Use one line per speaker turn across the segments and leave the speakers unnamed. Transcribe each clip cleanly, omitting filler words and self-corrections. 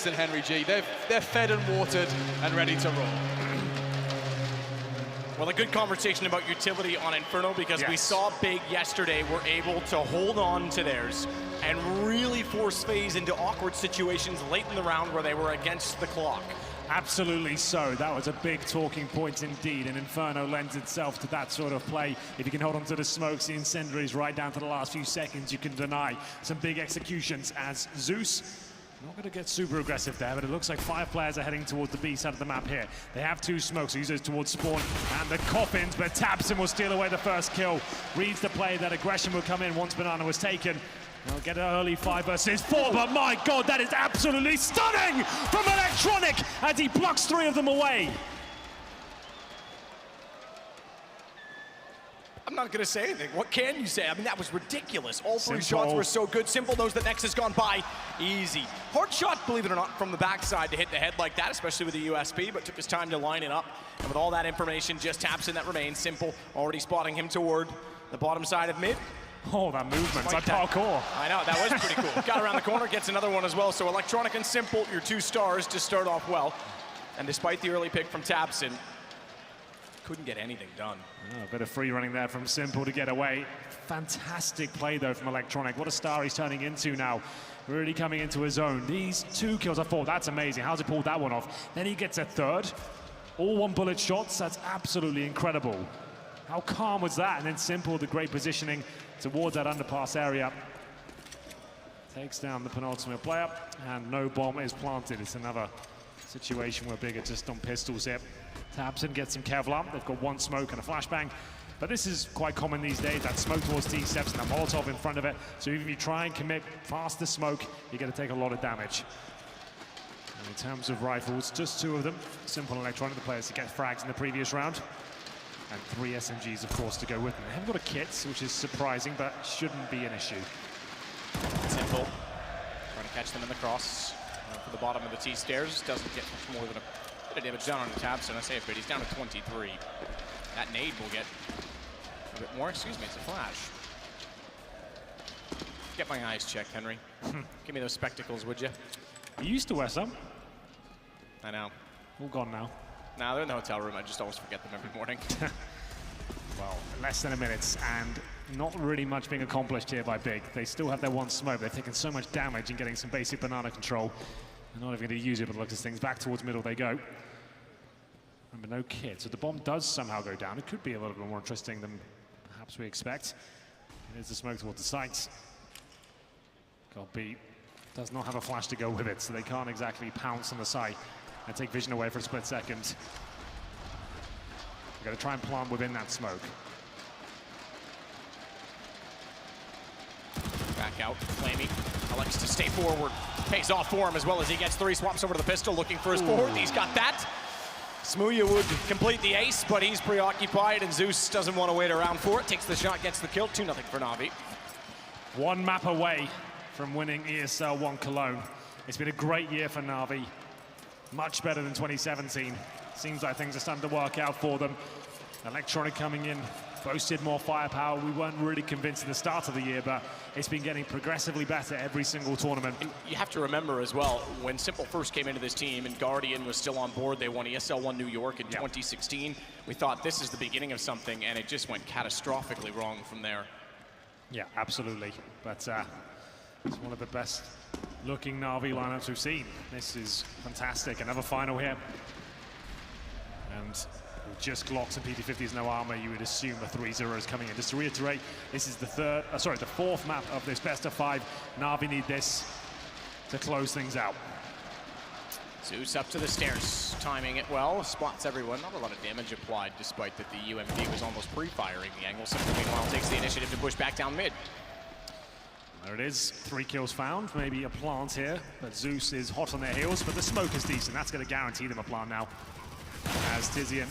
listen, Henry G, they're fed and watered and ready to roll.
Well, a good conversation about utility on Inferno, because we saw Big yesterday were able to hold on to theirs and really force FaZe into awkward situations late in the round where they were against the clock.
Absolutely so. That was a big talking point indeed, and Inferno lends itself to that sort of play. If you can hold on to the smokes, the incendiaries right down to the last few seconds, you can deny some big executions. As Zeus, not going to get super aggressive there, but it looks like 5 players are heading towards the B side of the map here. They have 2 smokes, so he goes towards spawn and the coffins, but Tabson will steal away the first kill. Reads the play that aggression will come in once Banana was taken. They'll get an early 5 versus 4, but my God, that is absolutely stunning from Electronic as he blocks 3 of them away.
I'm not going to say anything. What can you say? I mean, that was ridiculous. All 3 shots were so good. Simple knows that next has gone by easy. Hard shot, believe it or not, from the backside to hit the head like that, especially with the USP, but took his time to line it up. And with all that information, just Tabson that remains. Simple already spotting him toward the bottom side of mid.
Oh, that movement, like parkour.
I know, that was pretty cool. Got around the corner, gets another one as well. So Electronic and Simple, your 2 stars to start off well. And despite the early pick from Tabson, couldn't get anything done.
Oh, a bit of free running there from Simple to get away. Fantastic play though from Electronic. What a star he's turning into now. Really coming into his own. These 2 kills are 4. That's amazing. How's he pulled that one off? Then he gets a 3rd. All 1-bullet shots. That's absolutely incredible. How calm was that? And then Simple, the great positioning towards that underpass area. Takes down the penultimate player, and no bomb is planted. It's another situation where Big are just on pistols here. Tabson gets some Kevlar. They've got 1 smoke and a flashbang. But this is quite common these days, that smoke towards T-steps and a Molotov in front of it. So even if you try and commit fast to smoke, you're going to take a lot of damage. And in terms of rifles, just 2 of them. Simple and Electronic, the players to get frags in the previous round. And 3 SMGs, of course, to go with them. They haven't got a kit, which is surprising, but shouldn't be an issue.
Simple, trying to catch them in the cross. For the bottom of the T-stairs, doesn't get much more than a bit of damage down on the Tabson. I say it, but he's down to 23. That nade will get a bit more. Excuse me, it's a flash. Get my eyes checked, Henry. Give me those spectacles, would you?
You used to wear some.
I know.
All gone now.
Nah, they're in the hotel room. I just always forget them every morning.
Well, less than a minute, and not really much being accomplished here by Big. They still have their 1 smoke. They've taken so much damage in getting some basic Banana control. They're not even going to use it, but look at this things. Back towards middle they go. Remember, no kit. So the bomb does somehow go down. It could be a little bit more interesting than perhaps we expect. Here's the smoke towards the sights. God, B does not have a flash to go with it, so they can't exactly pounce on the site and take vision away for a split second. They're going to try and plant within that smoke.
Back out, Flamey elects to stay forward. Pays off for him as well as he gets 3, swaps over to the pistol, looking for his forward. He's got that. Smooya would complete the ace, but he's preoccupied, and Zeus doesn't want to wait around for it. Takes the shot, gets the kill. 2-0 for NaVi.
1 map away from winning ESL 1 Cologne. It's been a great year for NaVi. Much better than 2017. Seems like things are starting to work out for them. Electronic coming in, boasted more firepower. We weren't really convinced at the start of the year, but it's been getting progressively better every single tournament.
And you have to remember as well, when Simple first came into this team and Guardian was still on board, they won ESL 1 New York in 2016. We thought this is the beginning of something, and it just went catastrophically wrong from there.
Yeah, absolutely. But it's one of the best looking NaVi lineups we've seen. This is fantastic. Another final here. And with just Glocks and PT-50s, no armor, you would assume a 3-0 is coming in. Just to reiterate, this is the 4th map of this best of 5. NaVi need this to close things out.
Zeus up to the stairs, timing it well, spots everyone. Not a lot of damage applied, despite that the UMP was almost pre-firing the angle. Simple, meanwhile, takes the initiative to push back down mid.
There it is, 3 kills found, maybe a plant here, but Zeus is hot on their heels, but the smoke is decent. That's going to guarantee them a plant now. As Tizian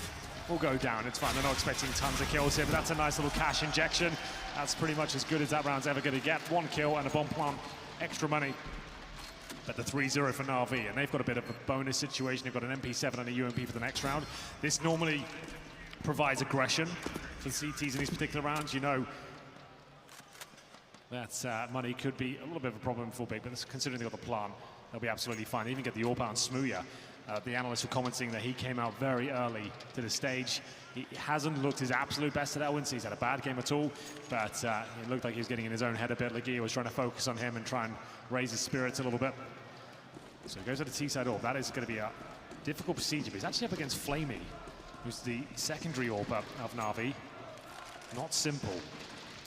will go down, it's fine. They're not expecting tons of kills here, but that's a nice little cash injection. That's pretty much as good as that round's ever going to get. 1 kill and a bomb plant, extra money. But the 3-0 for NaVi, and they've got a bit of a bonus situation. They've got an MP7 and a UMP for the next round. This normally provides aggression for CTs in these particular rounds. You know, that money could be a little bit of a problem for Big, but considering they've got the plant, they'll be absolutely fine. They even get the AWP out on Smooya. The analysts were commenting that he came out very early to the stage. He hasn't looked his absolute best at that win. He's had a bad game at all, but it looked like he was getting in his own head a bit. Legia was trying to focus on him and try and raise his spirits a little bit. So he goes to the T-side AWP. That is going to be a difficult procedure, but he's actually up against Flamey, who's the secondary AWP of NaVi. Not simple.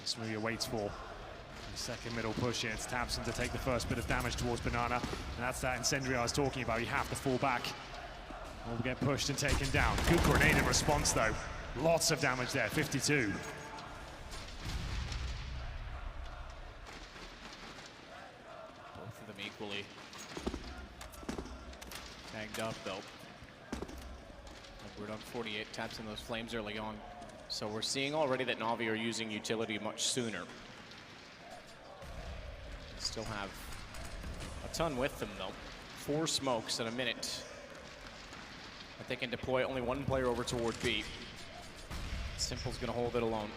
Smooya waits for the second middle push in. It's Tabson to take the first bit of damage towards Banana. And that's that incendiary I was talking about. You have to fall back or get pushed and taken down. Good grenade in response, though. Lots of damage there, 52.
Both of them equally tagged up, though. We're on 48 taps in those flames early on. So we're seeing already that NaVi are using utility much sooner. They still have a ton with them, though. 4 smokes in a minute. But they can deploy only 1 player over toward B. Simple's gonna hold it alone.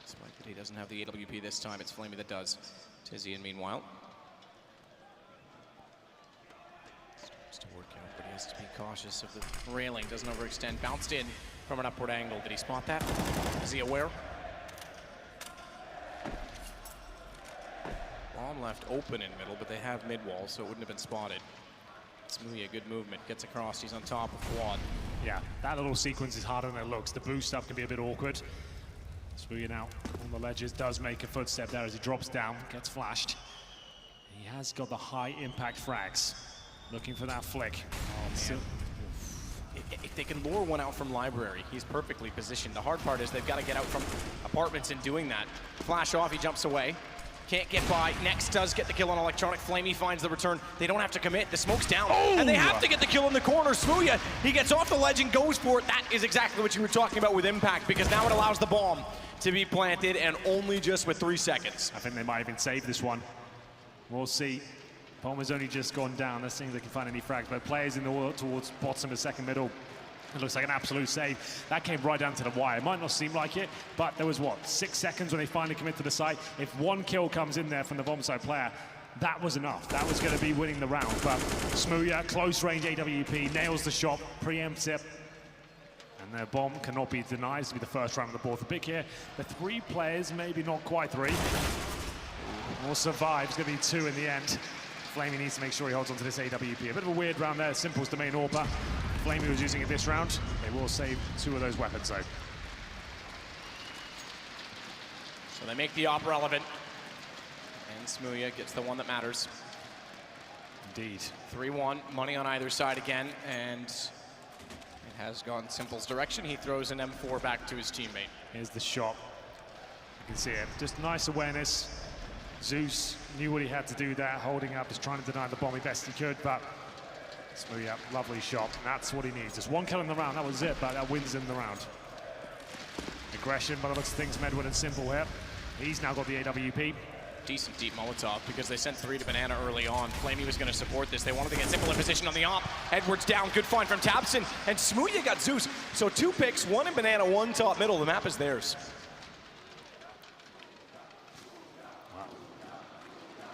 Despite that he doesn't have the AWP this time, it's Flamey that does. Tizian, meanwhile, starts to work out, but he has to be cautious of the railing. Doesn't overextend. Bounced in from an upward angle. Did he spot that? Is he aware? Bomb left open in middle, but they have mid-wall, so it wouldn't have been spotted. Smooya, good movement, gets across, he's on top of Quad.
Yeah, that little sequence is harder than it looks. The boost stuff can be a bit awkward. Smooya now on the ledges, does make a footstep there as he drops down, gets flashed. He has got the high impact frags. Looking for that flick. Oh,
if they can lure one out from library, he's perfectly positioned. The hard part is they've got to get out from apartments in doing that. Flash off, he jumps away. Can't get by. Next does get the kill on Electronic. Flamey finds the return. They don't have to commit. The smoke's down. Oh! And they have to get the kill in the corner. Smooya, he gets off the ledge and goes for it. That is exactly what you were talking about with impact, because now it allows the bomb to be planted, and only just with 3 seconds.
I think they might even save this one. We'll see. Bomb has only just gone down. Let's see if they can find any frags. But players in the world towards bottom of second middle. It looks like an absolute save. That came right down to the wire. It might not seem like it, but there was, what, 6 seconds when they finally commit to the site. If 1 kill comes in there from the bomb side player, that was enough. That was going to be winning the round. But Smooya, close range AWP, nails the shot, preempts it. And their bomb cannot be denied. It's going to be the first round of the board for Big here. The 3 players, maybe not quite 3, will survive. It's going to be 2 in the end. Flamey needs to make sure he holds onto this AWP. A bit of a weird round there. Simple's the main AWPer. Flamey was using it this round. They will save 2 of those weapons, though.
So they make the AWP relevant. And Smooya gets the one that matters.
Indeed.
3-1, money on either side again, and it has gone Simple's direction. He throws an M4 back to his teammate.
Here's the shot. You can see it. Just nice awareness. Zeus knew what he had to do there, holding up, just trying to deny the bomb as best he could, but Smooya, lovely shot. That's what he needs. Just 1 kill in the round, that was it, but that wins him the round. Aggression, by the looks of things, Medwin and Simple here. He's now got the AWP.
Decent deep Molotov, because they sent 3 to Banana early on. Flamey was going to support this. They wanted to get Simple in position on the AWP. Edwards down, good find from Tabson, and Smooya got Zeus. So 2 picks, 1 in Banana, 1 top middle. The map is theirs.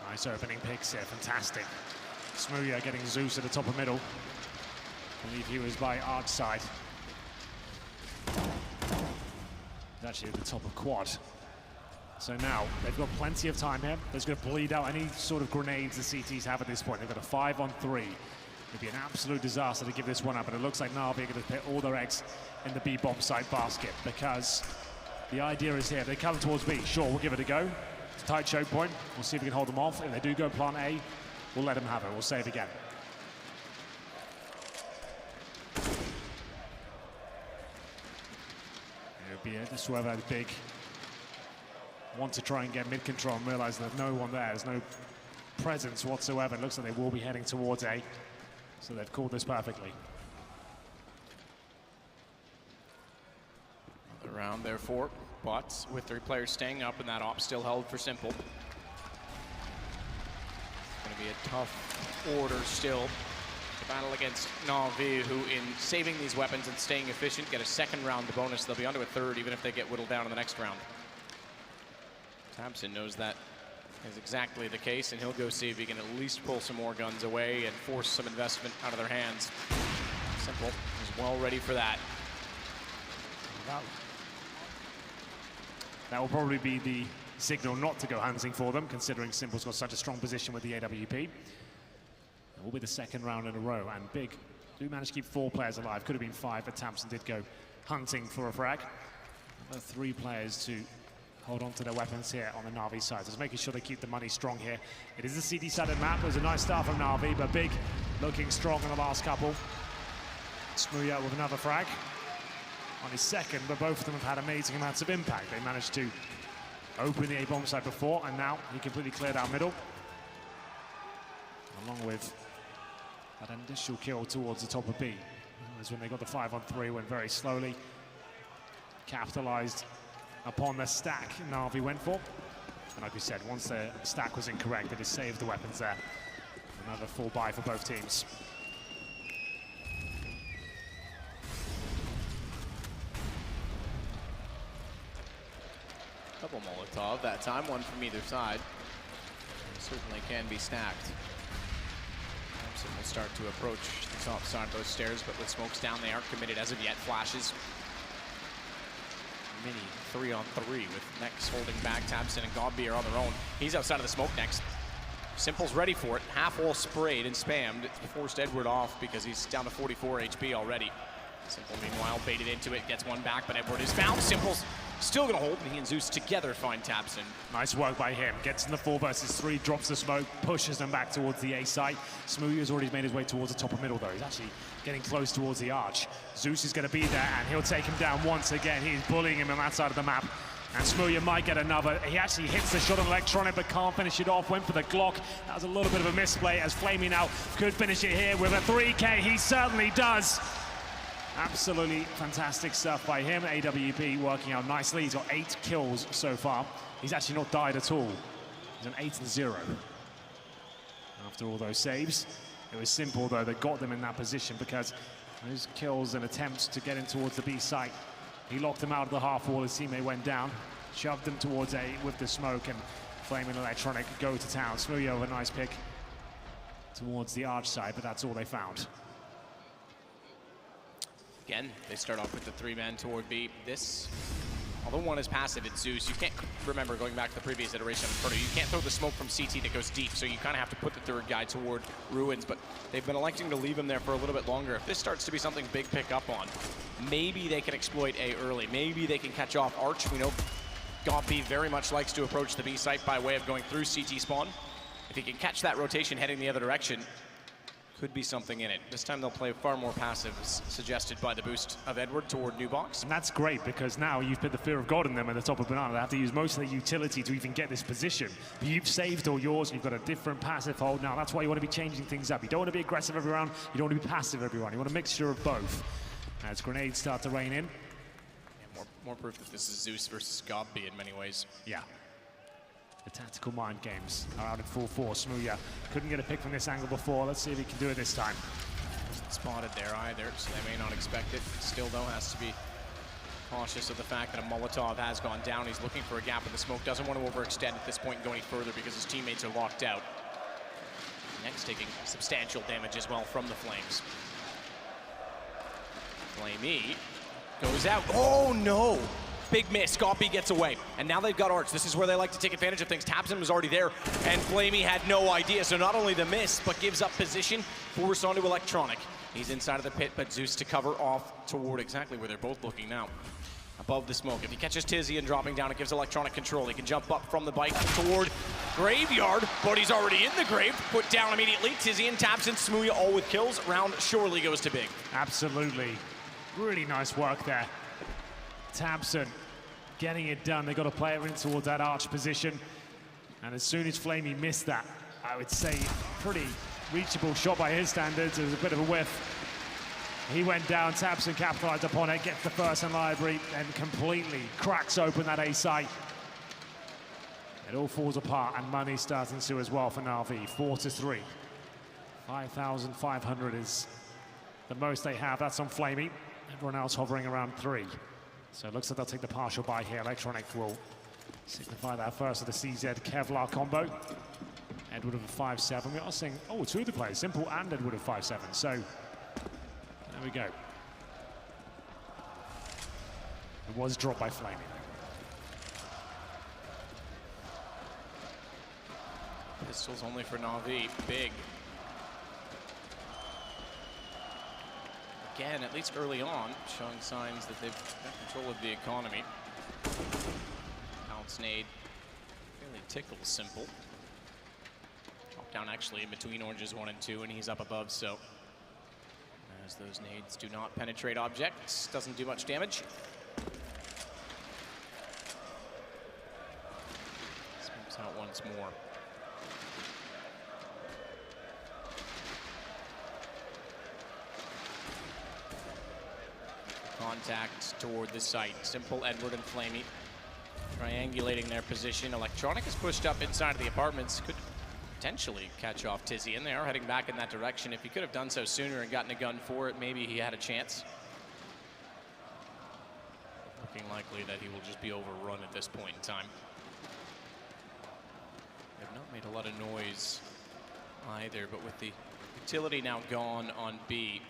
Nice opening picks here, fantastic. Smooya getting Zeus at the top of middle. I believe he was by Arch side. He's actually at the top of quad. So now, they've got plenty of time here. There's going to bleed out any sort of grenades the CTs have at this point. They've got a 5-on-3. It'd be an absolute disaster to give this one up, but it looks like NaVi are going to put all their eggs in the B bomb site basket, because the idea is here, they come towards B, sure, we'll give it a go. It's a tight choke point. We'll see if we can hold them off. If they do go plant A, we'll let them have it. We'll save again. It'll be just whoever big want to try and get mid control and realize there's no one there. There's no presence whatsoever. It looks like they will be heading towards A. So they've called this perfectly.
Another round therefore, but with 3 players staying up and that AWP still held for Simple. It's going to be a tough order still to battle against NaVi, who in saving these weapons and staying efficient get a 2nd round bonus. They'll be onto a 3rd even if they get whittled down in the next round. Tabson knows that is exactly the case, and he'll go see if he can at least pull some more guns away and force some investment out of their hands. Simple is well ready for that.
That will probably be the signal not to go hunting for them, considering Simple's got such a strong position with the AWP. It will be the second round in a row, and Big do manage to keep 4 players alive. Could have been 5, but Thompson did go hunting for a frag. Another 3 players to hold on to their weapons here on the NaVi side. Just making sure they keep the money strong here. It is a CD-sided map. It was a nice start from NaVi, but Big looking strong in the last couple. Smooya with another frag on his second, but both of them have had amazing amounts of impact. They managed to open the A-bomb side before, and now he completely cleared out middle. Along with that initial kill towards the top of B. That was when they got the 5-on-3, went very slowly. Capitalized upon the stack NaVi went for. And like we said, once the stack was incorrect, they just saved the weapons there. Another full buy for both teams.
Double Molotov that time, one from either side. Certainly can be stacked. Thompson will start to approach the top side of those stairs, but with smokes down, they aren't committed as of yet. Flashes. Mini 3-on-3 with Nex holding back. Thompson and Godby are on their own. He's outside of the smoke next. Simple's ready for it. Half wall sprayed and spammed. It's forced Edward off because he's down to 44 HP already. Simple, meanwhile, baited into it, gets one back, but Edward is found. Simple's still gonna hold, and he and Zeus together find Thompson.
Nice work by him. Gets in the 4 versus 3, drops the smoke, pushes them back towards the A site. Smooya has already made his way towards the top of middle, though. He's actually getting close towards the arch. Zeus is gonna be there, and he'll take him down once again. He's bullying him on that side of the map. And Smooya might get another. He actually hits the shot on Electronic, but can't finish it off. Went for the Glock. That was a little bit of a misplay, as Flamey now could finish it here with a 3K. He certainly does. Absolutely fantastic stuff by him. AWP working out nicely. He's got 8 kills so far. He's actually not died at all. He's on 8-0. After all those saves, it was Simple, though, that got them in that position, because those kills and attempts to get in towards the B site, he locked them out of the half wall. His teammate went down, shoved them towards A with the smoke, and Flame and Electronic go to town. Smooya with a nice pick towards the arch side, but that's all they found.
Again, they start off with the 3-man toward B. This, although one is passive, it's Zeus. You can't remember, going back to the previous iteration of Inferno, you can't throw the smoke from CT that goes deep, so you kind of have to put the 3rd guy toward Ruins, but they've been electing to leave him there for a little bit longer. If this starts to be something Big pick up on, maybe they can exploit A early. Maybe they can catch off Arch. We know Godby very much likes to approach the B site by way of going through CT spawn. If he can catch that rotation heading the other direction, could be something in it. This time they'll play far more passive, suggested by the boost of Edward toward New Box.
And that's great, because now you've put the fear of God in them at the top of Banana. They have to use most of their utility to even get this position. But you've saved all yours, and you've got a different passive hold now. That's why you want to be changing things up. You don't want to be aggressive every round. You don't want to be passive every round. You want a mixture of both. As grenades start to rain in.
Yeah, more proof that this is Zeus versus Godby in many ways.
Yeah. The tactical mind games are out in full force. Smooya couldn't get a pick from this angle before. Let's see if he can do it this time.
Wasn't spotted there either, so they may not expect it. Still, though, has to be cautious of the fact that a Molotov has gone down. He's looking for a gap in the smoke. Doesn't want to overextend at this point and go any further because his teammates are locked out. Next, taking substantial damage as well from the Flames. Flamey goes out. Oh, no! Big miss. Godby gets away. And now they've got Arch. This is where they like to take advantage of things. Thompson was already there, and Flamey had no idea. So not only the miss, but gives up position, forced onto Electronic. He's inside of the pit, but Zeus to cover off toward exactly where they're both looking now. Above the smoke. If he catches Tizzy and dropping down, it gives Electronic control. He can jump up from the bike toward Graveyard, but he's already in the grave. Put down immediately. Tizzy and Thompson, Smooya all with kills. Round surely goes to Big.
Absolutely. Really nice work there. Thompson getting it done. They got to play it in towards that arch position. And as soon as Flamey missed that, I would say pretty reachable shot by his standards. It was a bit of a whiff. He went down, Thompson capitalized upon it, gets the first in library, and completely cracks open that A site. It all falls apart, and money starts to ensue as well for NaVi. 4-3. 5,500 is the most they have. That's on Flamey. Everyone else hovering around 3. So it looks like they'll take the partial buy here. Electronic will Signify that first of the CZ Kevlar combo. Edward of a 5-7. We are seeing, oh, two of the players, Simple and Edward of 5-7. So, there we go. It was dropped by Flaming.
Pistols only for NaVi. Big. Again, at least early on, showing signs that they've got control of the economy. Bounce nade. Really tickles Simple. Drop down actually in between oranges 1 and 2, and he's up above, so as those nades do not penetrate objects, doesn't do much damage. Smokes out once more. Contact toward the site. Simple, Edward, and Flamey triangulating their position. Electronic is pushed up inside of the apartments. Could potentially catch off Tizzy, and they are heading back in that direction. If he could have done so sooner and gotten a gun for it, maybe he had a chance. Looking likely that he will just be overrun at this point in time. They have not made a lot of noise either, but with the utility now gone on B,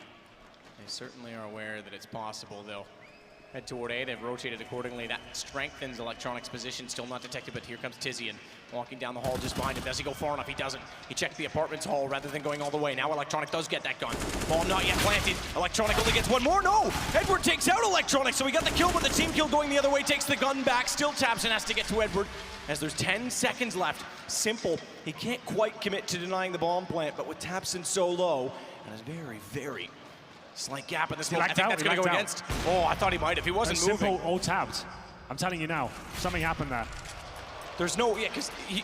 they certainly are aware that it's possible. They'll head toward A. They've rotated accordingly. That strengthens Electronic's position. Still not detected, but here comes Tizzy and walking down the hall just behind him. Does he go far enough? He doesn't. He checked the apartment's hall rather than going all the way. Now Electronic does get that gun. Bomb not yet planted. Electronic only gets one more. No! Edward takes out Electronic, so we got the kill, but the team kill going the other way takes the gun back. Still taps and has to get to Edward as there's 10 seconds left. Simple. He can't quite commit to denying the bomb plant, but with Tapson so low, and is very, very slight gap in the smoke. I think that's going to go against. Oh, I thought he might if he wasn't moving.
Simple all tabbed. I'm telling you now, something happened there.
There's no, yeah, because he.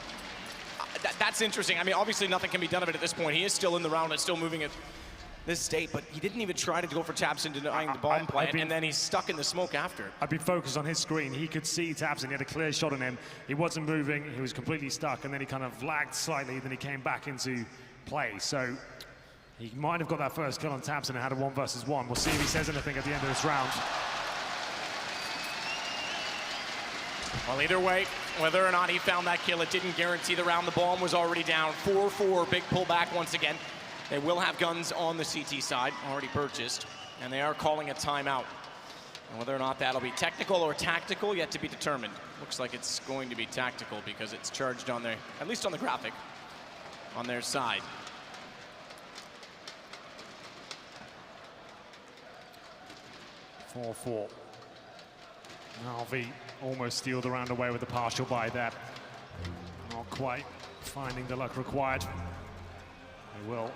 That's interesting. I mean, obviously nothing can be done of it at this point. He is still in the round and still moving at this state, but he didn't even try to go for Tapson denying the bomb plant, and then he's stuck in the smoke after.
I've been focused on his screen. He could see Tapson. He had a clear shot on him. He wasn't moving. He was completely stuck, and then he kind of lagged slightly. Then he came back into play. So he might have got that first kill on Tapson and had a 1 versus 1. We'll see if he says anything at the end of this round.
Well, either way, whether or not he found that kill, it didn't guarantee the round. The bomb was already down. 4-4, big pullback once again. They will have guns on the CT side, already purchased, and they are calling a timeout. And whether or not that'll be technical or tactical, yet to be determined. Looks like it's going to be tactical because it's charged on their, at least on the graphic, on their side.
(4-4). NaVi almost stealed the round away with the partial buy there. Not quite finding the luck required. They will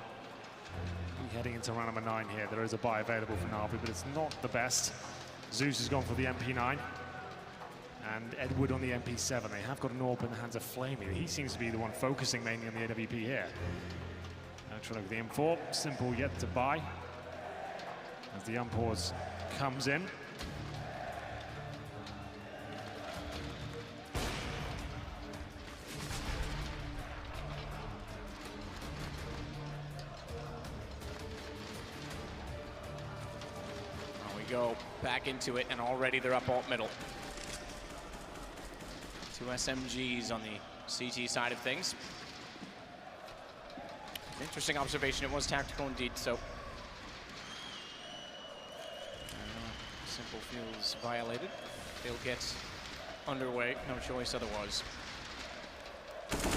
be heading into round number 9 here. There is a buy available for NaVi, but it's not the best. Zeus has gone for the MP9. And Edward on the MP7. They have got an AWP in the hands of Flamey. He seems to be the one focusing mainly on the AWP here. Now trying to look at the M4. Simple yet to buy. As the unpause comes in.
Go back into it, and already they're up alt middle. 2 SMGs on the CT side of things. Interesting observation. It was tactical indeed, so Simple feels violated. They'll get underway. No choice otherwise.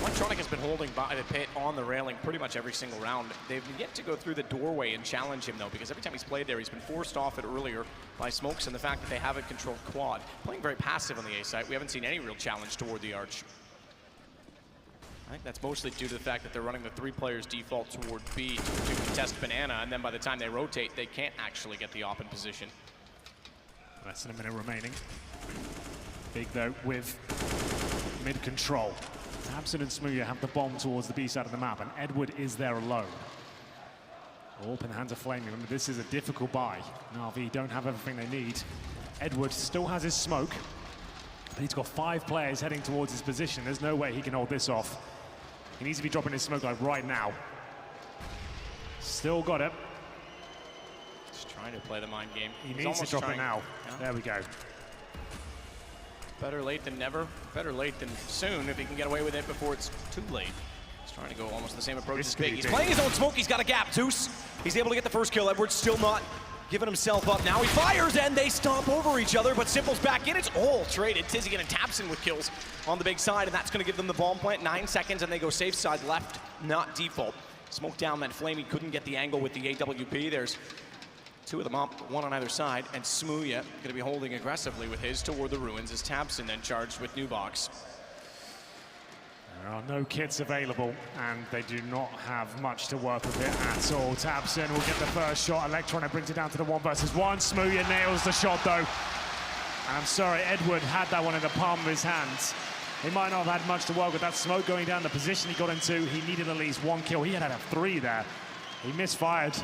Electronic has been holding by the pit on the railing pretty much every single round. They've yet to go through the doorway and challenge him, though, because every time he's played there, he's been forced off it earlier by smokes and the fact that they haven't controlled quad. Playing very passive on the A site. We haven't seen any real challenge toward the arch. I think that's mostly due to the fact that they're running the 3 players default toward B to contest banana, and then by the time they rotate, they can't actually get the op in position.
Less than a minute remaining. Big, though, with mid-control. Tapson and Smooya have the bomb towards the B side of the map, and Edward is there alone. AWP in the hands of Flamey. Remember, this is a difficult buy. NaVi don't have everything they need. Edward still has his smoke, but he's got 5 players heading towards his position. There's no way he can hold this off. He needs to be dropping his smoke like right now. Still got it.
Just trying to play the mind game.
He needs to drop it now. Yeah. There we go.
Better late than never. Better late than soon if he can get away with it before it's too late. He's trying to go almost the same approach as Big. He's playing his own smoke. He's got a gap. Zeus, he's able to get the first kill. Edward's still not giving himself up. Now he fires and they stomp over each other, but Simple's back in. It's all traded. Tizigan and Tapson with kills on the big side, and that's going to give them the bomb plant. 9 seconds, and they go safe side left, not default. Smoke down that Flamey couldn't get the angle with the AWP. There's 2 of them up, 1 on either side, and Smooya going to be holding aggressively with his toward the ruins as Tapson then charged with Nubox.
There are no kits available, and they do not have much to work with it at all. Tapson will get the first shot. Electronic brings it down to the 1 versus 1. Smooya nails the shot, though. And I'm sorry, Edward had that one in the palm of his hands. He might not have had much to work with. That smoke going down the position he got into. He needed at least 1 kill. He had to have 3 there. He misfired,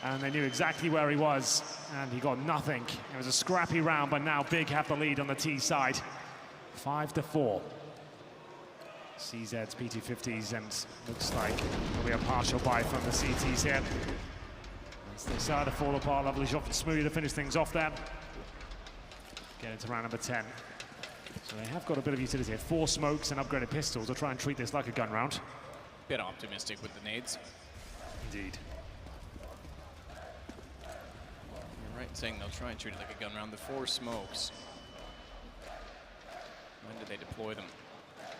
and they knew exactly where he was, and he got nothing. It was a scrappy round, but now Big have the lead on the T side. 5-4. CZ's P250s, and looks like there'll be a partial buy from the CTs here. As they start to fall apart, lovely shot from Smoothie to finish things off there. Get into round number 10. So they have got a bit of utility here. 4 smokes and upgraded pistols. They'll try and treat this like a gun round.
Bit optimistic with the nades.
Indeed.
You're right in saying they'll try and treat it like a gun round. The 4 smokes. When did they deploy them?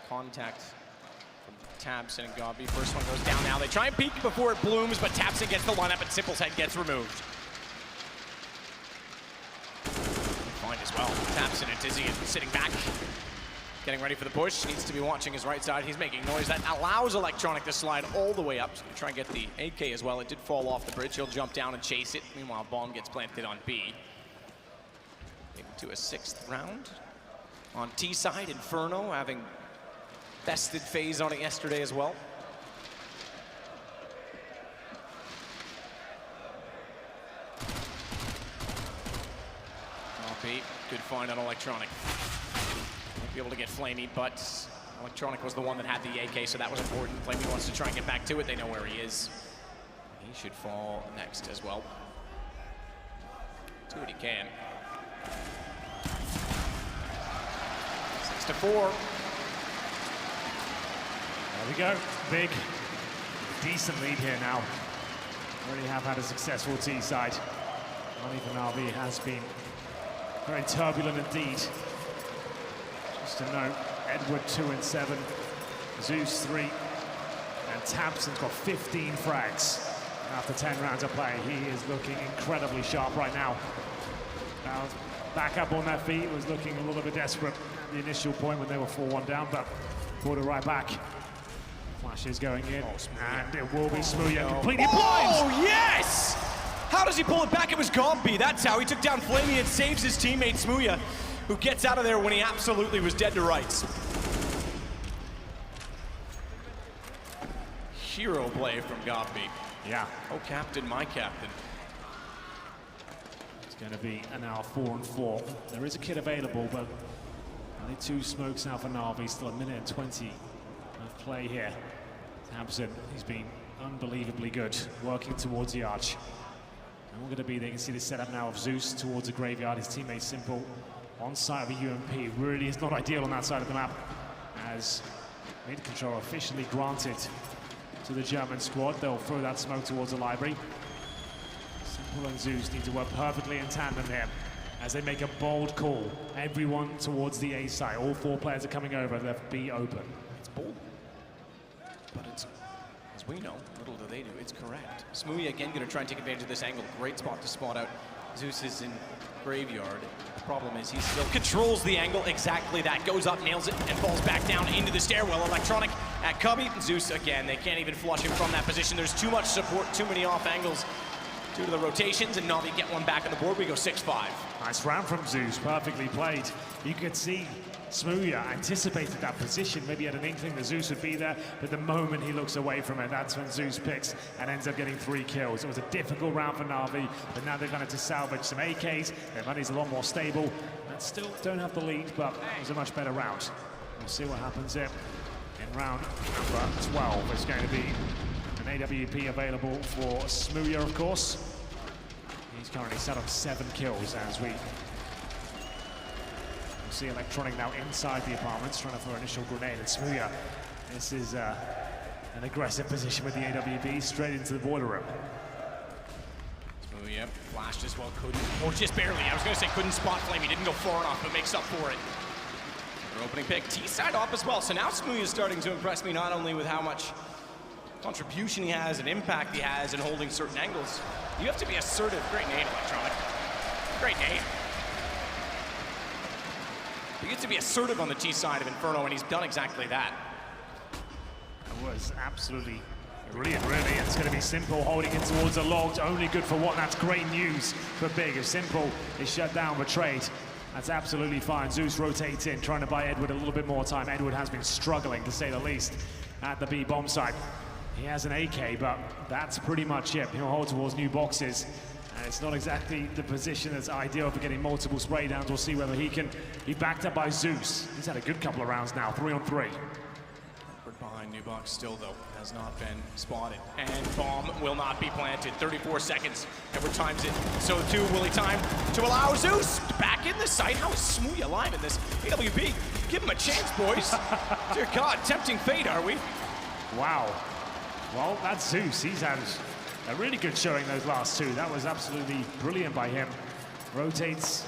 Contact from Tapson and Gabi. First one goes down now. They try and peek before it blooms, but Tapson gets the lineup and Simple's head gets removed. Fine as well. Tapson and Tizigan sitting back, getting ready for the push. Needs to be watching his right side. He's making noise. That allows Electronic to slide all the way up. So try and get the AK as well. It did fall off the bridge. He'll jump down and chase it. Meanwhile, bomb gets planted on B. Into a 6th round. On T side, Inferno having bested phase on it yesterday as well. RP, good find on Electronic. Won't be able to get Flamey, but Electronic was the one that had the AK, so that was important. Flamey wants to try and get back to it. They know where he is. He should fall next as well. Do what he can. 6-4.
There we go. Big, decent lead here now. Already have had a successful T side. Money for NaVi has been very turbulent indeed. Just to note, Edward 2 and 7, Zeus 3, and Tapson's got 15 frags after 10 rounds of play. He is looking incredibly sharp right now. Now, back up on their feet, was looking a little bit desperate at the initial point when they were 4-1 down, but brought it right back. Flash is going in, and it will be Smooya completely blind.
Oh, yes! How does he pull it back? It was Gombi. That's how he took down Flamey and saves his teammate Smooya, who gets out of there when he absolutely was dead to rights. Hero play from Gombi.
Yeah.
Oh, captain, my captain.
It's going to be an hour 4-4. There is a kit available, but only 2 smokes now for NaVi. Still 1:20 of play here. Tapson, he's been unbelievably good, working towards the arch. And we're going to be there. You can see the setup now of Zeus towards the graveyard. His teammate Simple on side of a UMP. Really is not ideal on that side of the map, as mid control officially granted to the German squad. They'll throw that smoke towards the library. Simple and Zeus need to work perfectly in tandem here as they make a bold call. Everyone towards the A side. All 4 players are coming over. They'll be open.
It's bold, but it's, as we know, little do they do, it's correct. Smooya again going to try and take advantage of this angle. Great spot to spot out. Zeus is in graveyard. The problem is he still controls the angle. Exactly that. Goes up, nails it, and falls back down into the stairwell. Electronic at Cubby. Zeus again. They can't even flush him from that position. There's too much support, too many off angles due to the rotations, and NaVi get one back on the board. We go 6-5.
Nice round from Zeus. Perfectly played. You could see Smooya anticipated that position. Maybe had an inkling that Zeus would be there, but the moment he looks away from it, that's when Zeus picks and ends up getting 3 kills. It was a difficult round for NaVi, but now they've managed to salvage some AKs. Their money's a lot more stable, and still don't have the lead, but it was a much better round. We'll see what happens here in round number 12. It's going to be an AWP available for Smooya, of course. He's currently set up 7 kills as we see Electronic now inside the apartments, trying to throw an initial grenade at Smooya. This is an aggressive position with the AWP, straight into the boiler room.
Smooya flashed as well, couldn't, or just barely. I was going to say couldn't spot Flame. He didn't go far enough, but makes up for it. Their opening pick, T-side off as well. So now Smooya is starting to impress me not only with how much contribution he has and impact he has in holding certain angles. You have to be assertive. Great nade, Electronic. Great nade. You have to be assertive on the T side of Inferno, and he's done exactly that.
It was absolutely brilliant, really. It's going to be Simple holding it towards the logs. Only good for one. That's great news for Big. If Simple is shut down for trade, that's absolutely fine. Zeus rotates in, trying to buy Edward a little bit more time. Edward has been struggling, to say the least, at the B bomb site. He has an AK, but that's pretty much it. He'll hold towards new boxes. And it's not exactly the position that's ideal for getting multiple spray downs. We'll see whether he can be backed up by Zeus. He's had a good couple of rounds now, 3-on-3.
Behind new box still, though, has not been spotted. And bomb will not be planted. 34 seconds. Edward times it. So too will he time to allow Zeus back in the site. How is Smooya alive in this? AWP, give him a chance, boys. Dear God, tempting fate, are we?
Wow. Well, that's Zeus. He's had a really good showing those last two. That was absolutely brilliant by him. Rotates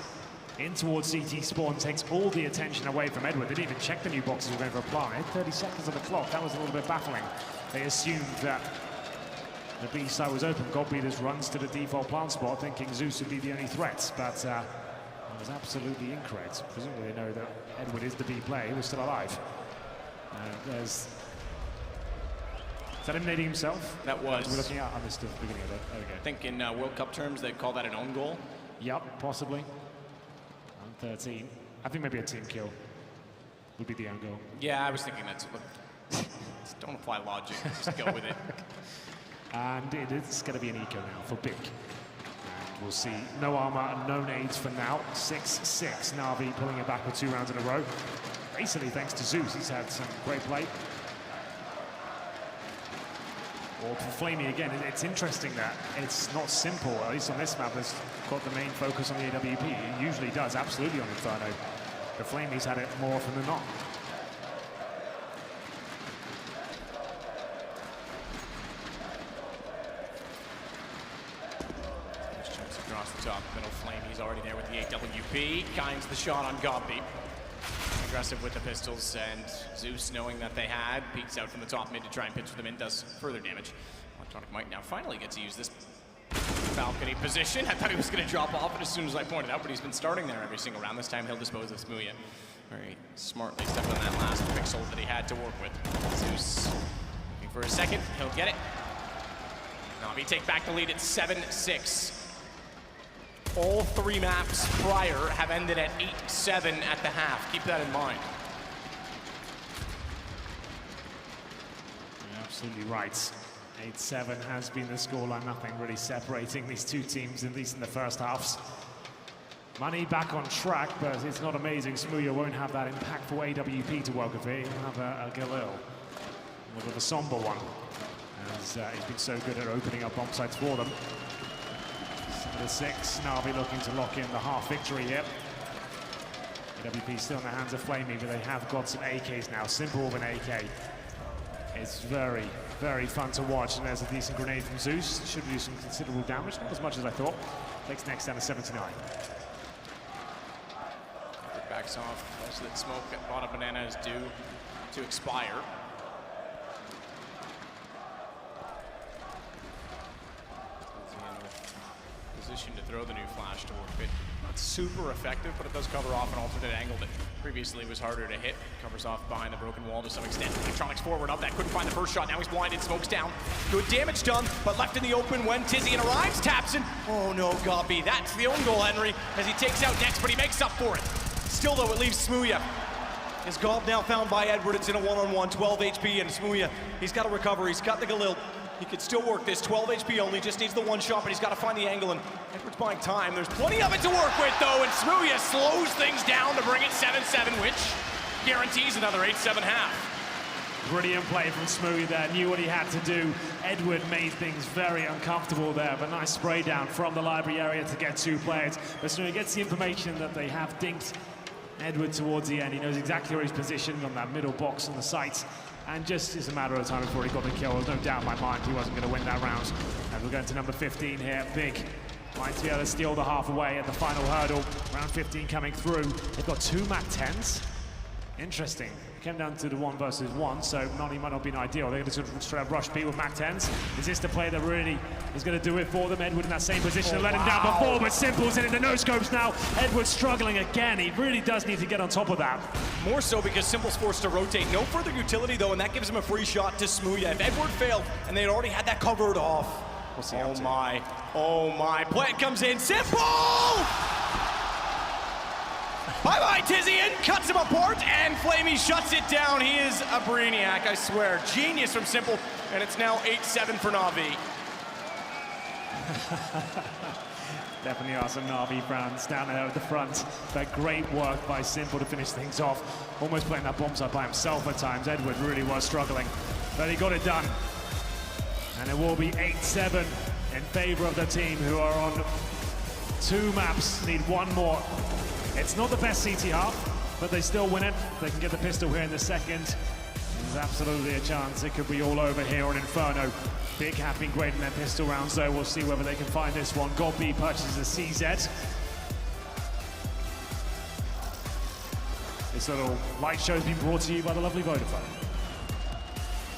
in towards CT spawn, takes all the attention away from Edward. They didn't even check the new boxes were going to apply. 30 seconds on the clock. That was a little bit baffling. They assumed that the B side was open. Godbeaters runs to the default plant spot, thinking Zeus would be the only threat, but it was absolutely incorrect. Presumably they know that Edward is the B player. He was still alive. There's... Is that him nading himself?
That was.
We're looking at, I missed the beginning of it. There we go.
I think in World Cup terms, they call that an own goal.
Yep, possibly. On 13. I think maybe a team kill would be the own goal.
Yeah, I was thinking that's... Just don't apply logic, just go with it.
And it's going to be an eco now for Big. And we'll see no armor, no nades for now. 6-6, Na'Vi pulling it back with 2 rounds in a row. Basically, thanks to Zeus, he's had some great play. Or for Flamey again, it's interesting that it's not Simple, at least on this map, has got the main focus on the AWP. It usually does, absolutely on Inferno. But Flamey's had it more often than not.
Just jumps across the top, middle Flamey's already there with the AWP. Guides the shot on Godby. Aggressive with the pistols, and Zeus, knowing that they had, peeks out from the top mid to try and pinch them in, does further damage. Electronic might now finally get to use this balcony position. I thought he was going to drop off it as soon as I pointed out, but he's been starting there every single round. This time he'll dispose of Smooya. Very smartly stepped on that last pixel that he had to work with. Zeus looking for a second, he'll get it. NaVi take back the lead at 7-6. All 3 maps prior have ended at 8-7 at the half. Keep that in mind.
You're absolutely right. 8-7 has been the scoreline. Nothing really separating these two teams, at least in the first halves. Money back on track, but it's not amazing. Smooya won't have that impactful AWP to work with here. He'll have a Galil. With a somber one, as he's been so good at opening up bomb sites for them. 7-6, NaVi looking to lock in the half victory here. AWP still in the hands of Flamey, but they have got some AKs now. Simple with an AK. It's very, very fun to watch, and there's a decent grenade from Zeus. Should do some considerable damage, not as much as I thought. Takes next down to 79.
Backs off, most of that smoke at bottom banana is due to expire. Position to throw the new flash to work it. Not super effective, but it does cover off an alternate angle that previously was harder to hit. Covers off behind the broken wall to some extent. Electronics forward up that, couldn't find the first shot. Now he's blinded, smokes down. Good damage done, but left in the open when Tizian arrives. Taps in. Oh no, Godby. That's the own goal, Henry, as he takes out next, but he makes up for it. Still though, it leaves Smooya. His Gob now found by Edward. It's in a one-on-one, 12 HP, and Smooya, he's got to recover. He's got the Galil. He could still work this, 12 HP only, just needs the one shot, but he's got to find the angle, and Edward's buying time. There's plenty of it to work with, though, and Smooya slows things down to bring it 7-7, which guarantees another 8-7 half.
Brilliant play from Smooya there, knew what he had to do. Edward made things very uncomfortable there, but nice spray down from the library area to get 2 players. But Smooya gets the information that they have dinked Edward towards the end. He knows exactly where he's positioned on that middle box on the sights. And just is a matter of time before he got the kill. There's no doubt in my mind he wasn't going to win that round. And we're going to number 15 here. Big might be able to steal the half away at the final hurdle. Round 15 coming through. They've got 2 MAC-10s. Interesting. It came down to the 1 versus 1, so Nani might not be ideal. They're going to sort of straight up rush B with MAC-10s. Is this the play that really is going to do it for them? Edward in that same position, let him down before, but Simple's in the no-scopes now. Edward struggling again. He really does need to get on top of that.
More so because Simple's forced to rotate. No further utility, though, and that gives him a free shot to Smooya. If Edward failed, and they had already had that covered off.
We'll see.
Oh my, oh my. Plant comes in, Simple! Bye-bye, Tizian, cuts him apart, and Flamey shuts it down. He is a brainiac, I swear. Genius from Simple, and it's now 8-7 for NaVi.
Definitely are some NaVi brands down there at the front. But great work by Simple to finish things off. Almost playing that bomb site by himself at times. Edward really was struggling, but he got it done. And it will be 8-7 in favor of the team who are on 2 maps, need 1 more. It's not the best CT half, but they still win it. They can get the pistol here in the second. There's absolutely a chance it could be all over here on Inferno. Big have been great in their pistol rounds, though. We'll see whether they can find this one. GodB purchases a CZ. This little light show has been brought to you by the lovely Vodafone.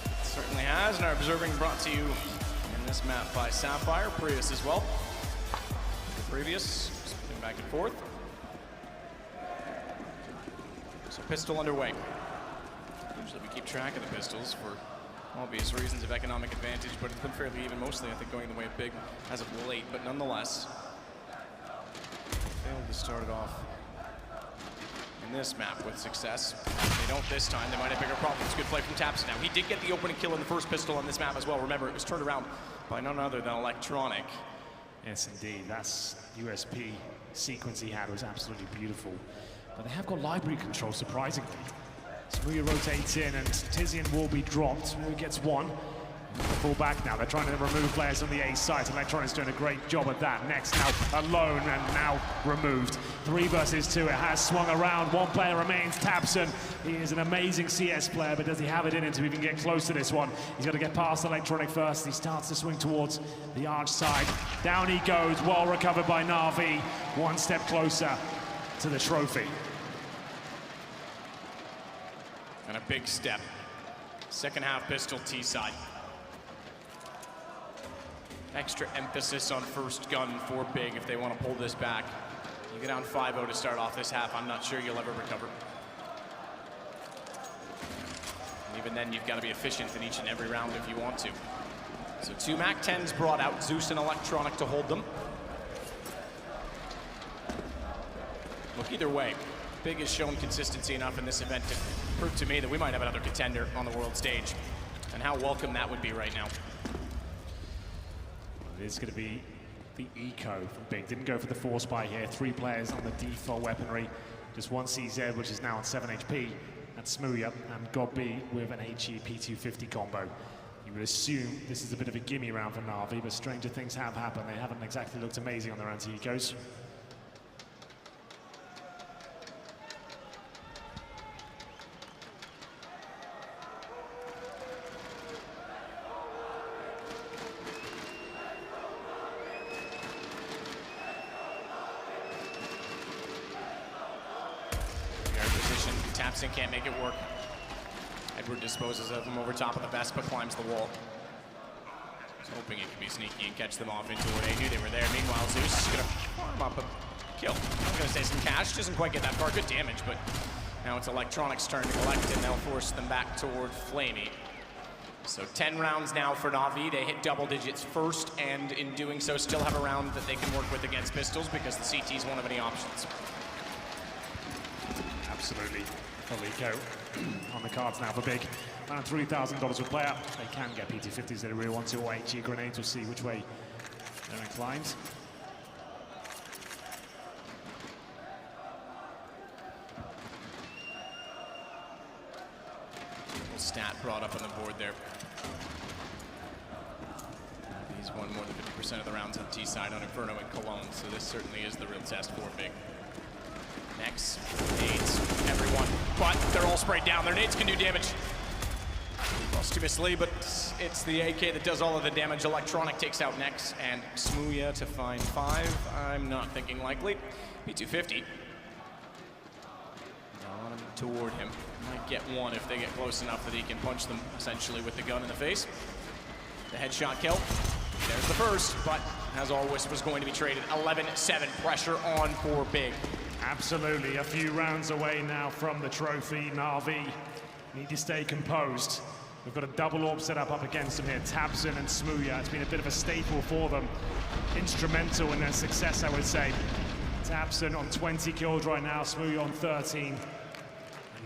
It certainly has, and our observing brought to you in this map by Sapphire. Prius as well. The previous, spinning back and forth. So pistol underway. Usually we keep track of the pistols for obvious reasons of economic advantage, but it's been fairly even, mostly I think going the way of Big as of late, but nonetheless, failed to start it off in this map with success. If they don't this time, they might have bigger problems. Good play from Taps now. He did get the opening kill in the first pistol on this map as well. Remember, it was turned around by none other than Electronic.
Yes, indeed. That's USP sequence he had was absolutely beautiful. But they have got library control, surprisingly. Smooya rotates in, and Tizian will be dropped. Smooya gets 1. Fall back now. They're trying to remove players on the A site. Electronic's doing a great job at that. Next now alone and now removed. 3 versus 2. It has swung around. 1 player remains. Tapson. He is an amazing CS player, but does he have it in him to even get close to this one? He's got to get past Electronic first. He starts to swing towards the arch side. Down he goes. Well recovered by NaVi. 1 step closer to the trophy.
And a big step. Second half pistol T side. Extra emphasis on first gun for Big if they want to pull this back. You get down 5-0 to start off this half. I'm not sure you'll ever recover. And even then, you've got to be efficient in each and every round if you want to. So 2 MAC-10s brought out, Zeus and Electronic to hold them. Look, either way, Big has shown consistency enough in this event to prove to me that we might have another contender on the world stage. And how welcome that would be right now.
It's going to be the eco from Big. Didn't go for the force buy here. 3 players on the default weaponry. Just 1 CZ, which is now on 7 HP. That's Smooya and GodB with an HE P250 combo. You would assume this is a bit of a gimme round for NaVi, but stranger things have happened. They haven't exactly looked amazing on their anti-ecos.
Tapson can't make it work. Edward disposes of him over top of the Vespa, climbs the wall. He's hoping he can be sneaky and catch them off into it. They knew they were there. Meanwhile, Zeus is going to farm up a kill. I'm going to say some cash. Doesn't quite get that far. Good damage, but now it's Electronic's turn to collect, and they'll force them back toward Flamey. So 10 rounds now for NaVi. They hit double digits first, and in doing so, still have a round that they can work with against pistols because the CTs won't have any options.
Absolutely. Eco on the cards now for Big. Around $3,000 per player. They can get PT50s if they really want to, or HE grenades. We'll see which way they're inclined.
Little stat brought up on the board there. He's won more than 50% of the rounds on T side on Inferno and Cologne, so this certainly is the real test for Big. Next, nades, everyone. But they're all sprayed down. Their nades can do damage. Posthumously, but it's the AK that does all of the damage. Electronic takes out Nex, and Smooya to find 5. I'm not thinking likely. P250. On him, toward him. Might get one if they get close enough that he can punch them, essentially, with the gun in the face. The headshot kill. There's the first, but as always, was going to be traded. 11-7, pressure on for Big.
Absolutely, a few rounds away now from the trophy. NaVi need to stay composed. We've got a double orb set up against them here. tabseN and Smooya. It's been a bit of a staple for them. Instrumental in their success, I would say. tabseN on 20 kills right now, Smooya on 13. And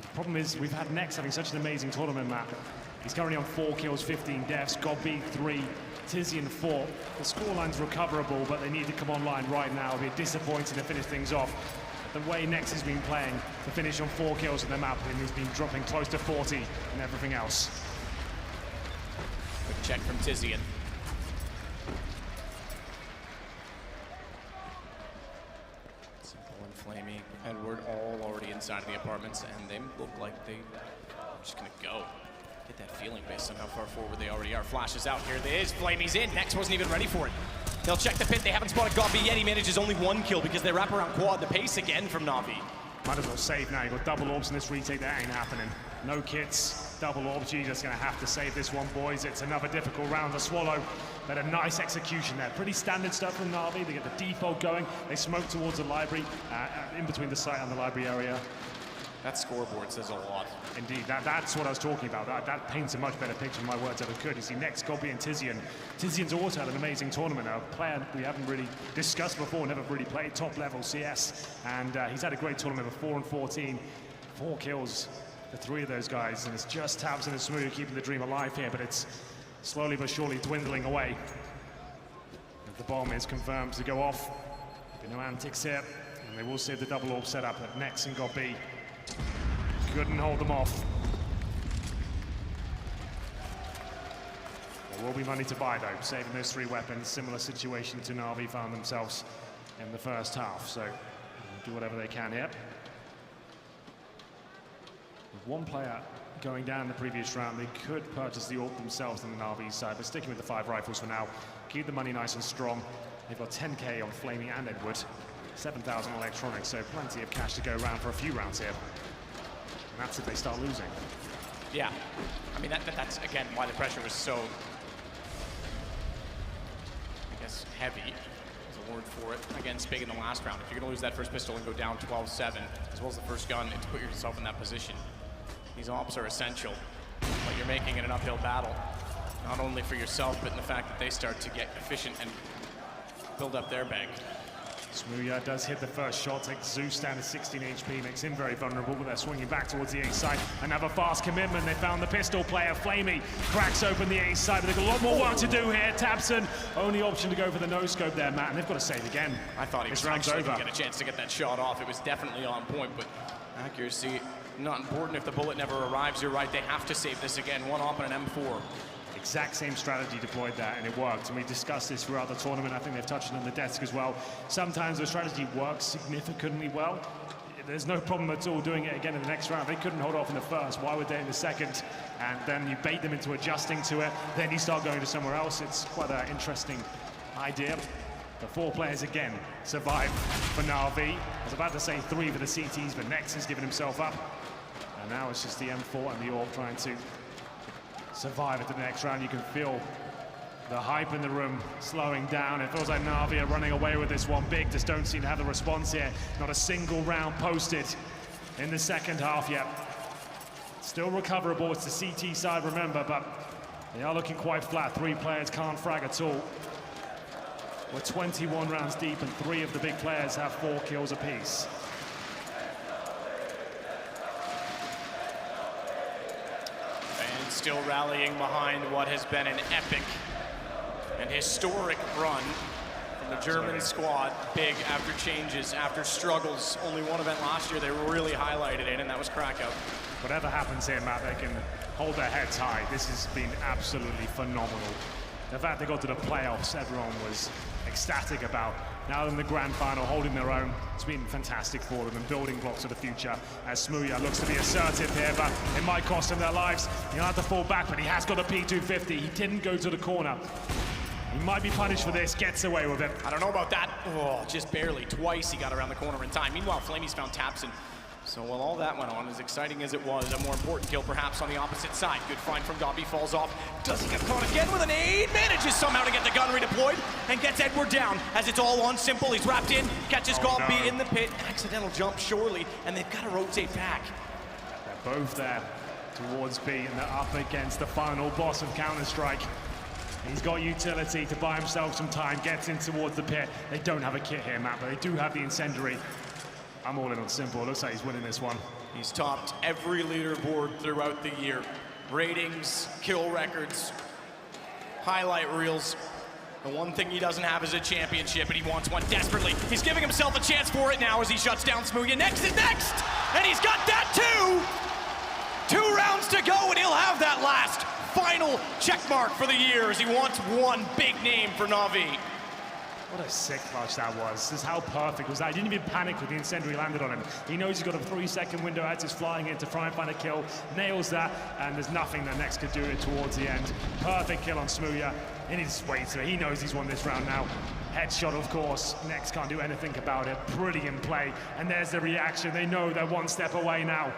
the problem is, we've had Nex having such an amazing tournament map. He's currently on 4 kills, 15 deaths, Gobby 3, Tizian 4. The scoreline's recoverable, but they need to come online right now. It'll be disappointing to finish things off. The way Nex has been playing to finish on 4 kills in the map, and he's been dropping close to 40 and everything else.
Quick check from Tizian. Simple and Flamey, Edward, all already inside of the apartments, and they look like they're just gonna go. Get that feeling based on how far forward they already are. Flashes out, here it is, Flamey's in, Nex wasn't even ready for it. They'll check the pit, they haven't spotted Gobby yet, he manages only 1 kill because they wrap around quad, the pace again from NaVi.
Might as well save now, you've got double orbs in this retake, that ain't happening. No kits, double orbs, you're just gonna have to save this one, boys. It's another difficult round to swallow, but a nice execution there. Pretty standard stuff from NaVi, they get the default going, they smoke towards the library, in between the site and the library area.
That scoreboard says a lot.
Indeed, that's what I was talking about. That paints a much better picture than my words ever could. You see Nex, Gobby, and Tizian. Tizian's also had an amazing tournament. A player we haven't really discussed before, never really played top-level CS. And he's had a great tournament with 4 and 14. 4 kills for 3 of those guys. And it's just tabseN and Smooya keeping the dream alive here, but it's slowly but surely dwindling away. The bomb is confirmed to go off. There'll be no antics here. And they will save the double orb setup at Nex and Gobby. Couldn't hold them off. There will be money to buy, though, saving those 3 weapons. Similar situation to NaVi found themselves in the first half, so do whatever they can here. With 1 player going down the previous round, they could purchase the orb themselves on the NaVi side, but sticking with the 5 rifles for now. Keep the money nice and strong. They've got 10k on Flamey and Edward, 7,000 electronics, so plenty of cash to go around for a few rounds here. And that's if they start losing.
Yeah, I mean, that's again why the pressure was so, I guess, heavy, is a word for it, against Big in the last round. If you're gonna lose that first pistol and go down 12-7, as well as the first gun, and to put yourself in that position, these ops are essential, but you're making it an uphill battle, not only for yourself, but in the fact that they start to get efficient and build up their bank.
Smooya does hit the first shot, takes Zeus down to 16 HP, makes him very vulnerable, but they're swinging back towards the A side. Another fast commitment, they found the pistol player. Flamey cracks open the A side, but they've got a lot more work to do here. tabseN, only option to go for the no-scope there, Matt, and they've got to save again.
I thought he was actually going to get a chance to get that shot off. It was definitely on point, but accuracy, not important if the bullet never arrives. You're right, they have to save this again. 1 op and an M4.
Exact same strategy deployed there, and it worked. And we discussed this throughout the tournament. I think they've touched it on the desk as well. Sometimes the strategy works significantly well. There's no problem at all doing it again in the next round. They couldn't hold off in the first. Why would they in the second? And then you bait them into adjusting to it. Then you start going to somewhere else. It's quite an interesting idea. The 4 players again survived for NaVi. I was about to say 3 for the CTs, but Nex has given himself up. And now it's just the M4 and the Orb trying to survive into the next round. You can feel the hype in the room slowing down. It feels like NaVi are running away with this one. Big just don't seem to have the response here. Not a single round posted in the second half yet. Still recoverable. It's the CT side, remember, but they are looking quite flat. 3 players can't frag at all. We're 21 rounds deep, and 3 of the big players have 4 kills apiece.
Still rallying behind what has been an epic and historic run from the German squad. Big after changes, after struggles. Only 1 event last year they really highlighted it, and that was Krakow.
Whatever happens here, Matt, they can hold their heads high. This has been absolutely phenomenal. The fact they got to the playoffs, everyone was ecstatic about. now in the grand final, holding their own. It's been fantastic for them and building blocks of the future as Smooya looks to be assertive here, but it might cost him their lives. He'll have to fall back, but he has got a P250. He didn't go to the corner. He might be punished for this, gets away with it.
I don't know about that. Oh, just barely. Twice he got around the corner in time. Meanwhile, Flamey's found Tabson. So while all that went on, as exciting as it was, a more important kill perhaps on the opposite side. Good find from Gabi, falls off. Does he get caught again with an aid? Manages somehow to get the gun redeployed and gets Edward down as it's all on Simple. He's wrapped in, catches Gabi in the pit. Accidental jump surely, and they've got to rotate back.
They're both there towards B, and they're up against the final boss of Counter-Strike. He's got utility to buy himself some time, gets in towards the pit. They don't have a kit here, Matt, but they do have the incendiary. I'm all in on Simple. It looks like he's winning this one.
He's topped every leaderboard throughout the year. Ratings, kill records, highlight reels. The one thing he doesn't have is a championship, and he wants one desperately. He's giving himself a chance for it now as he shuts down Smooya. Next is next! And he's got that too! 2 rounds to go, and he'll have that last final check mark for the year as he wants one big name for NaVi.
What a sick clutch that was. Just how perfect was that? He didn't even panic when the incendiary landed on him. He knows he's got a 3-second window as he's flying in to try and find a kill. Nails that, and there's nothing that Next could do it towards the end. Perfect kill on Smooya. He needs to wait, so he knows he's won this round now. Headshot, of course. Next can't do anything about it. Brilliant play. And there's the reaction. They know they're one step away now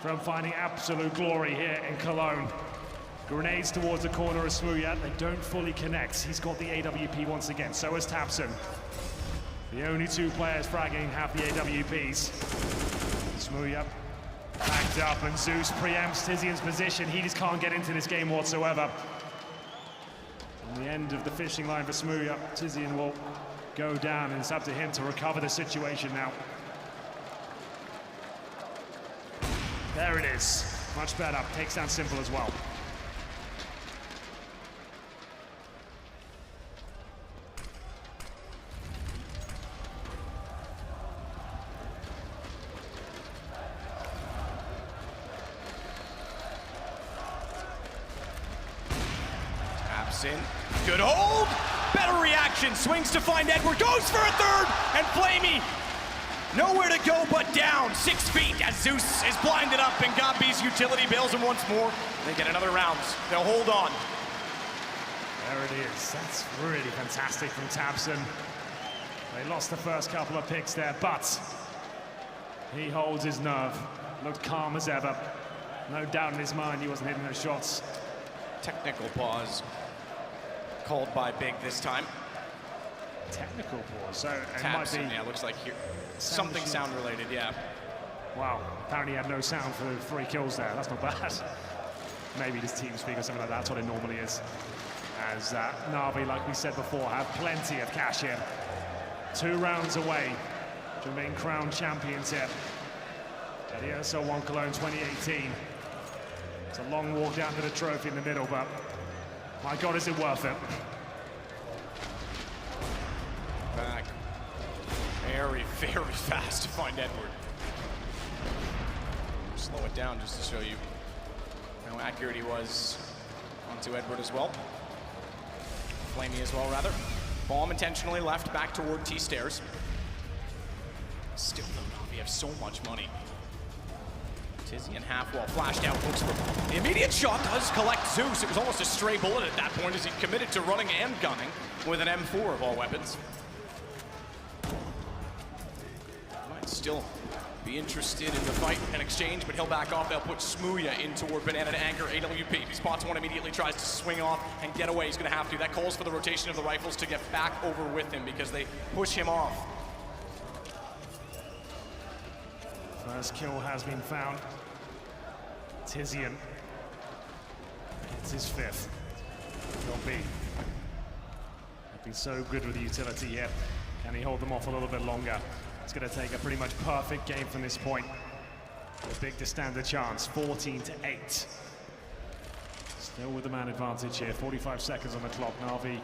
from finding absolute glory here in Cologne. Grenades towards the corner of Smooya. They don't fully connect. He's got the AWP once again. So has Tabson. The only 2 players fragging have the AWPs. Smooya backed up, and Zeus preempts Tizian's position. He just can't get into this game whatsoever. On the end of the fishing line for Smooya, Tizian will go down, and it's up to him to recover the situation now. There it is. Much better. Takes down Simple as well.
In. Good hold, better reaction, swings to find Edward, goes for a third, and Flamey nowhere to go but down, 6 feet as Zeus is blinded up, and Gabi's utility bails him once more. They get another round, they'll hold on.
There it is, that's really fantastic from Tabson. They lost the first couple of picks there, but he holds his nerve, looked calm as ever. No doubt in his mind he wasn't hitting those shots.
Technical pause. Called by Big this time.
Technical pause, so it
Tabson,
might be...
yeah, looks like here. Something sound related, yeah.
Wow, apparently he had no sound for the 3 kills there. That's not bad. Maybe this team speak or something like that. That's what it normally is. As NaVi, like we said before, have plenty of cash here. 2 rounds away to remain crowned champions here at the ESL 1 Cologne 2018. It's a long walk down to the trophy in the middle, but my God, is it worth it?
Back. Very, very fast to find Edward. Slow it down just to show you how accurate he was onto Edward as well. Flamey as well, rather. Bomb intentionally left back toward T-stairs. Still though, NaVi have so much money. Tizian half wall flashed out, looks for the immediate shot, does collect Zeus. It was almost a stray bullet at that point as he committed to running and gunning with an M4 of all weapons. Might still be interested in the fight and exchange, but he'll back off. They'll put Smooya in toward Banana to anchor AWP. He spots one, immediately tries to swing off and get away. He's gonna have to. That calls for the rotation of the rifles to get back over with him because they push him off.
First kill has been found. Tizian. It's his 5th. Not B. They've been so good with the utility here. Can he hold them off a little bit longer? It's going to take a pretty much perfect game from this point. The Big to stand a chance. 14-8. Still with the man advantage here. 45 seconds on the clock. NaVi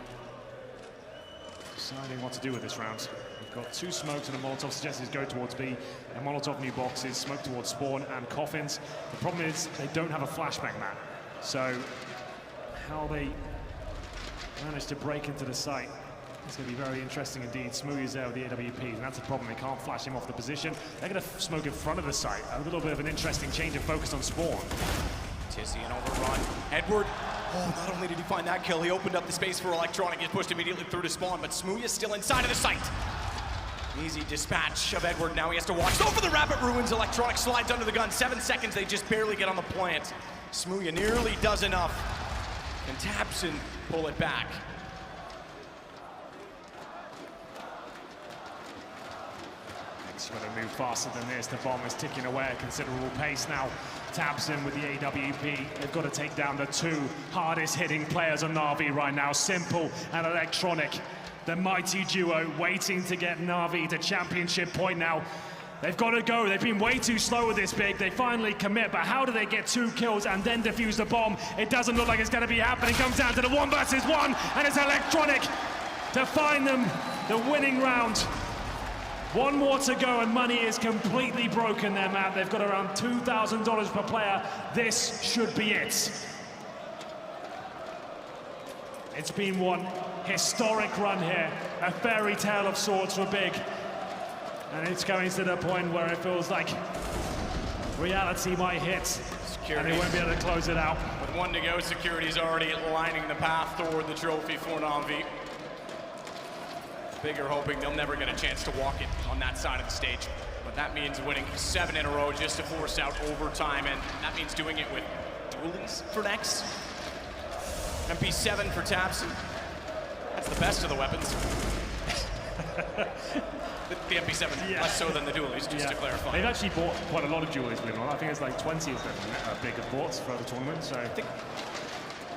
deciding what to do with this round. We've got 2 smokes and a Molotov. Suggests go towards B. And Molotov new boxes, smoke towards spawn and coffins. The problem is they don't have a flashbang map. So how they manage to break into the site It's going to be very interesting indeed. Smoothie's there with the AWPs, and that's a problem. They can't flash him off the position. They're going to smoke in front of the site. A little bit of an interesting change of focus on spawn.
Tizian overrun. Edward, not only did he find that kill, he opened up the space for Electronic. He pushed immediately through to spawn, but Smoothie is still inside of the site. Easy dispatch of Edward. Now he has to watch over the Rabbit Ruins. Electronic slides under the gun. 7 seconds, they just barely get on the plant. Smoothie nearly does enough. And Tabson pull it back.
Next, you've got to move faster than this. The bomb is ticking away at considerable pace now. Tabson with the AWP. They've got to take down the 2 hardest hitting players on NaVi right now, Simple and Electronic. The mighty duo waiting to get NaVi to championship point now. They've got to go. They've been way too slow with this big. They finally commit, but how do they get 2 kills and then defuse the bomb? It doesn't look like it's going to be happening. It comes down to the 1 versus 1, and it's Electronic to find them the winning round. 1 more to go, and money is completely broken there, Matt. They've got around $2,000 per player. This should be it. It's been one historic run here, a fairy tale of sorts for Big. And it's going to the point where it feels like reality might hit, and they won't be able to close it out.
With 1 to go, Security's already lining the path toward the trophy for NaVi. Big are hoping they'll never get a chance to walk it on that side of the stage. But that means winning 7 in a row just to force out overtime, and that means doing it with dualies for next. MP7 for Tabson. That's the best of the weapons. The MP7, less so than the dualies, just to clarify.
They've actually bought quite a lot of dualies, believe it or not. I think it's like 20 of them Big have bought for the tournament, so... I think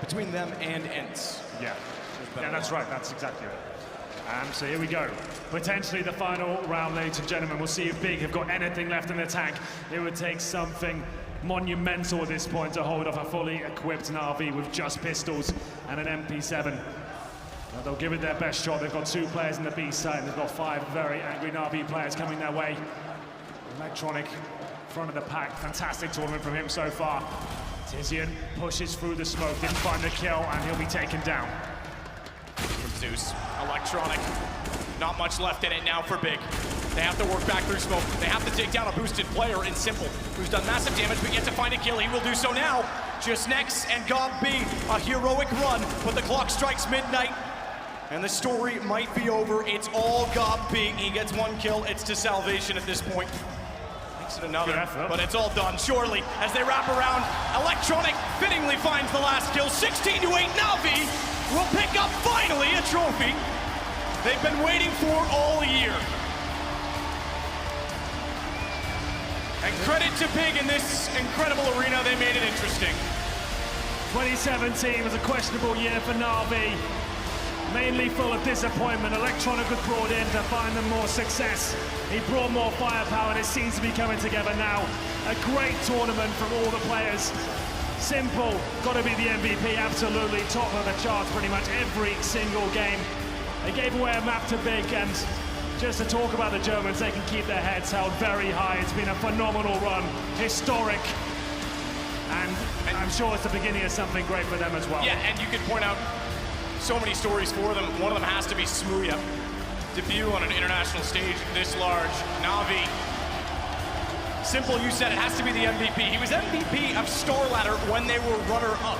between them and Ents.
Yeah, that's right, that's exactly it. So here we go. Potentially the final round, ladies and gentlemen. We'll see if Big have got anything left in the tank. It would take something monumental at this point to hold off a fully equipped NaVi with just pistols and an MP7. Well, they'll give it their best shot. They've got 2 players in the B side, and they've got 5 very angry NaVi players coming their way. Electronic, front of the pack. Fantastic tournament from him so far. Tizian pushes through the smoke, didn't find the kill, and he'll be taken down.
From Zeus, Electronic. Not much left in it now for Big. They have to work back through smoke. They have to take down a boosted player in Simple, who's done massive damage, but yet to find a kill. He will do so now. Just next, and Gob B, a heroic run, but the clock strikes midnight, and the story might be over. It's all Gob B. He gets 1 kill. It's to salvation at this point. Makes it another, but it's all done. Surely, as they wrap around, Electronic fittingly finds the last kill. 16-8, NaVi will pick up finally a trophy they've been waiting for all year. And credit to Big in this incredible arena. They made it interesting.
2017 was a questionable year for NaVi. Mainly full of disappointment. Electronic was brought in to find them more success. He brought more firepower, and it seems to be coming together now. A great tournament from all the players. Simple, got to be the MVP, absolutely. Top of the charts pretty much every single game. They gave away a map to Big, and just to talk about the Germans, they can keep their heads held very high. It's been a phenomenal run, historic. And I'm sure it's the beginning of something great for them as well.
Yeah, and you could point out so many stories for them. One of them has to be Smoothie. Debut on an international stage this large. NaVi. Simple, you said it has to be the MVP. He was MVP of Star Ladder when they were runner-up.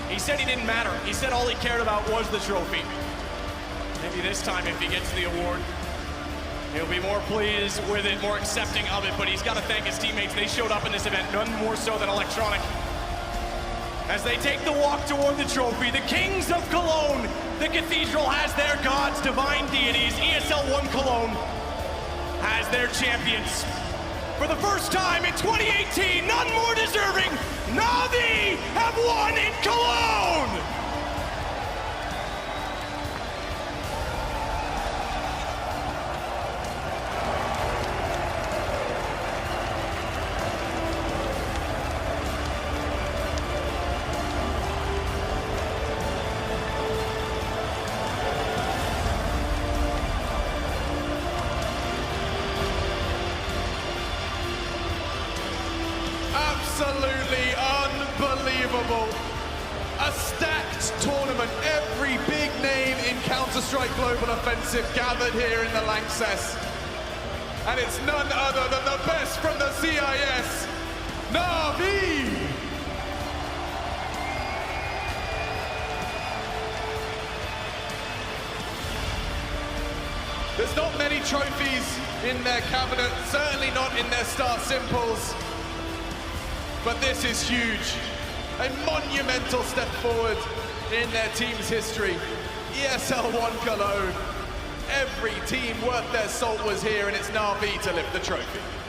He said he didn't matter. He said all he cared about was the trophy. Maybe this time, if he gets the award, he'll be more pleased with it, more accepting of it, but he's got to thank his teammates. They showed up in this event, none more so than Electronic. As they take the walk toward the trophy, the Kings of Cologne, the Cathedral has their gods, divine deities. ESL 1 Cologne has their champions. For the first time in 2018, none more deserving, NaVi have won in Cologne!
Absolutely unbelievable. A stacked tournament. Every big name in Counter-Strike Global Offensive gathered here in the Lanxess. And it's none other than the best from the CIS, NaVi! There's not many trophies in their cabinet, certainly not in their star simples. But this is huge. A monumental step forward in their team's history. ESL 1 Cologne. Every team worth their salt was here, and it's NaVi to lift the trophy.